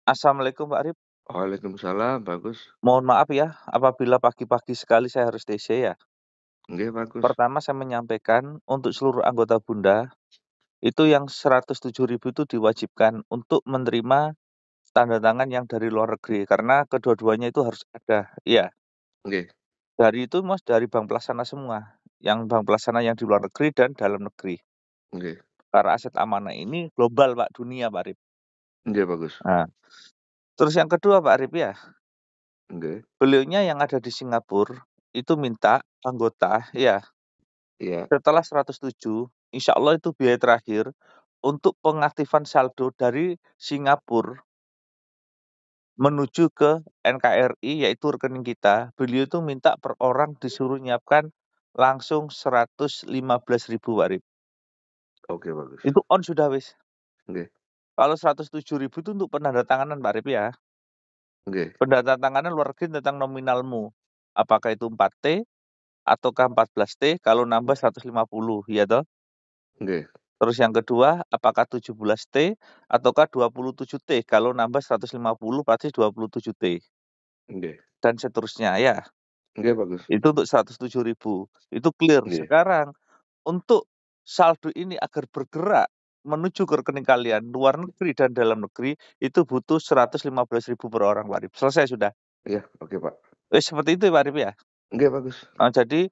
Assalamualaikum Pak Arif. Waalaikumsalam, bagus. Mohon maaf ya, apabila pagi-pagi sekali saya harus TC ya. Nggih, bagus. Pertama saya menyampaikan untuk seluruh anggota Bunda, itu yang 107.000 itu diwajibkan untuk menerima tanda tangan yang dari luar negeri, karena kedua-duanya itu harus ada. Iya, Nggih, dari itu Mas dari Bank Pelaksana semua. Yang Bank Pelaksana yang di luar negeri dan dalam negeri. nggih. Karena aset amanah ini global Pak, dunia Pak Arif. Nggih, bagus. Nah, terus yang kedua Pak Arif ya, Nggih, beliaunya yang ada di Singapura itu minta anggota ya iya, setelah 107, insya Allah itu biaya terakhir untuk pengaktifan saldo dari Singapura menuju ke NKRI, yaitu rekening kita. Beliau itu minta per orang disuruh nyiapkan langsung 115.000 Pak Rip. oke, bagus. Itu on sudah wis. Nggih, Kalau 107.000 itu untuk penandatanganan Pak Rip ya. nggih, Penandatanganan luar negeri tentang nominalmu. Apakah itu 4T ataukah 14T, kalau nambah 150, ya toh? nggih, Terus yang kedua, apakah 17T ataukah 27T? Kalau nambah 150 pasti 27T. nggih, Dan seterusnya ya. nggih, bagus. Itu untuk 107.000. Itu clear. Nggih, Sekarang untuk saldo ini agar bergerak menuju ke rekening kalian luar negeri dan dalam negeri itu butuh 115.000 per orang Pak Arif. Selesai sudah. iya, oke, Pak. Seperti itu ya Pak Arif ya. Nggih, bagus. Jadi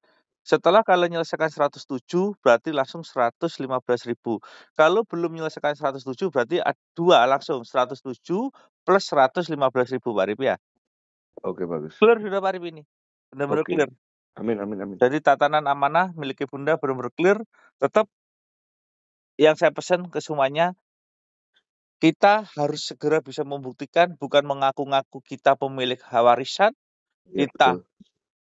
setelah kalian menyelesaikan 107 berarti langsung 115.000. Kalau belum menyelesaikan 107 berarti dua langsung 107 plus 115.000 Pak Arif ya. Oke, bagus. Clear sudah Pak Arif ini. Benar-benar Oke. clear. Amin, amin, amin. Jadi tatanan amanah milik Bunda benar-benar clear. Tetap yang saya pesan ke semuanya, kita harus segera bisa membuktikan, bukan mengaku-ngaku kita pemilik warisan, Iya, kita betul,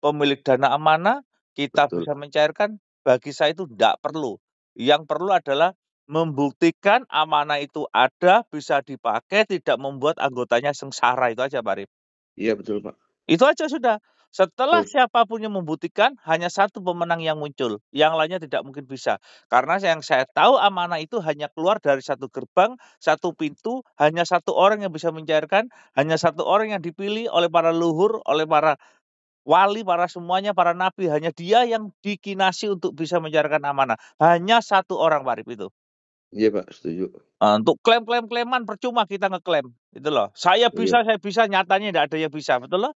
pemilik dana amanah, kita betul. bisa mencairkan. Bagi saya itu tidak perlu. Yang perlu adalah membuktikan amanah itu ada, bisa dipakai, tidak membuat anggotanya sengsara. Itu aja Pak Arif. Iya, betul, Pak. Itu aja sudah. Setelah Betul. siapapun yang membuktikan, hanya satu pemenang yang muncul. Yang lainnya tidak mungkin bisa. Karena yang saya tahu amanah itu hanya keluar dari satu gerbang, satu pintu, hanya satu orang yang bisa mencairkan, hanya satu orang yang dipilih oleh para leluhur, oleh para wali, para semuanya, para nabi. Hanya dia yang dikinasi untuk bisa mencairkan amanah. Hanya satu orang Pak Arif itu. Iya, Pak, setuju. Untuk klaim-klaim-klaiman percuma kita ngeklaim. Itu loh. Saya Iya, bisa, nyatanya tidak ada yang bisa. Betul loh?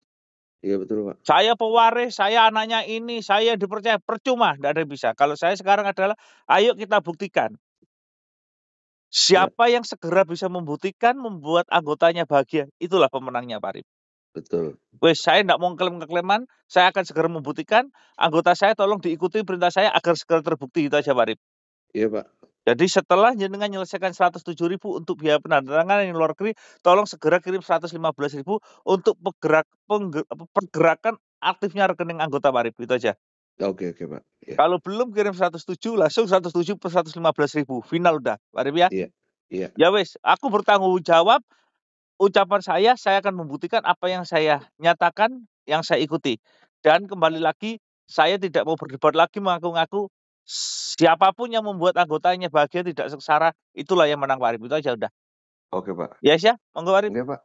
iya, betul, Pak. Saya pewaris, saya anaknya ini, saya dipercaya, percuma, tidak ada yang bisa. Kalau saya sekarang adalah, ayo kita buktikan. Iya, Siapa yang segera bisa membuktikan, membuat anggotanya bahagia, itulah pemenangnya Pak Arif. betul. Wes, saya tidak mau klaim-klaiman, saya akan segera membuktikan, anggota saya tolong diikuti perintah saya agar segera terbukti, itu aja Pak Arif. Iya, Pak. Jadi setelah jenengan menyelesaikan 107.000 untuk biaya penandatanganan yang luar negeri, tolong segera kirim 115.000 untuk pergerakan aktifnya rekening anggota Pak Arif, itu aja. Oke, oke, Pak. Iya, Kalau belum kirim 107, langsung 107 plus 115.000. Final udah, Pak Arif ya. iya, iya, Ya wes, aku bertanggung jawab. Ucapan saya akan membuktikan apa yang saya nyatakan, yang saya ikuti. Dan kembali lagi, saya tidak mau berdebat lagi mengaku-ngaku. Siapapun yang membuat anggotanya bahagia tidak sengsara, itulah yang menang Pak Arif. Itu aja udah. oke, Pak. Ya, monggo Pak Arif. Nggih, Pak.